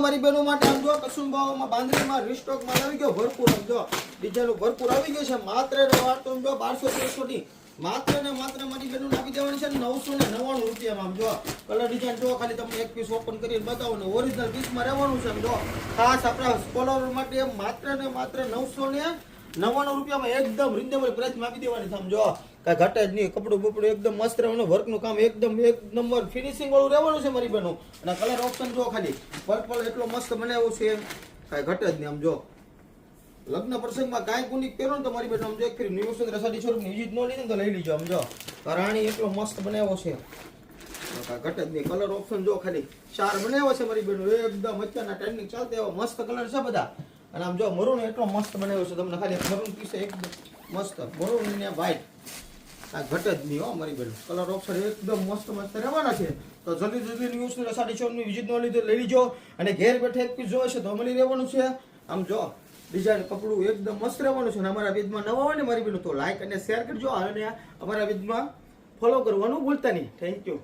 મારી બહેનો માટે આમ જો કસુંબાઓમાં બાંધણીમાં રીસ્ટોકમાં આવી ગયો ભરપૂર. આમ જો ડિઝાઇન ભરપૂર આવી ગયો છે. માત્ર ને માત્ર જો 1200-1300 ની માત્ર ને માત્ર મારી બહેનો આપી દેવાની છે 999 રૂપિયામાં. આમ જો કલર ડિઝાઇન જો ખાલી તમને એક પીસ ઓપન કરીને બતાવો ને ઓરિજિનલ પીસમાં રહેવાનું છે. આમ જો ખાસ આપણા સ્કોલર માટે માત્ર ને માત્ર 999 રૂપિયામાં એકદમ રીઝનેબલ પ્રાઇસમાં આપી દેવાની છે. આમ જો કાંઈ ઘટે જ નહીં. કપડું બપડું એકદમ મસ્ત રહેવાનું. વર્કનું કામ એકદમ એક નંબર ફિનિશિંગ વાળું રહેવાનું છે મારી બહેનો. અને કલર ઓપ્શન જો ખાલી પર્પલ એટલો મસ્ત બનાવ્યો છે, કાંઈ ઘટે જ નહીં. આમ જો લગ્ન પ્રસંગમાં કાંઈ કુનિક પહેરો ને તો મારી બેટા આમ જો એક ફરી ન્યૂ સુંદર સાડી સ્વરૂપની વિઝિટ ન લીધી તો લઈ લીજો. આમ જો રાણી એટલો મસ્ત બનાવ્યો છે, કાંઈ ઘટે જ નહીં. કલર ઓપ્શન જો ખાલી 4 બનાવ્યો છે મારી બેનો. એકદમ અત્યારના ટ્રેન્ડિંગ ચાલતા એવા મસ્ત કલર છે બધા. અને આમ જો મરૂન એટલો મસ્ત બનાવ્યો છે. તમને ખાલી મરૂન પીસ એકદમ મસ્ત મરૂન ને વ્હાઈટ, કાંઈ ઘટે જ નહીં હો મારી બેનો. કલર ઓપ્શન એકદમ મસ્ત મસ્ત રહેવાના છે. તો જલ્દી ન્યૂ સુંદર સાડી સ્વરૂપની વિઝિટ ન લીધી લઈ લીજો. અને ઘેર બેઠે એક પીસ જોવે છે તો મળી રહેવાનું છે. આમ જો ડિઝાઇન કપડું એકદમ મસ્ત રહેવાનું છે. અને અમારા પેજમાં નવા હોય ને મારી બેનો તો લાઈક અને શેર કરજો. અને અમારા પેજમાં ફોલો કરવાનું ભૂલતા નહીં. Thank you.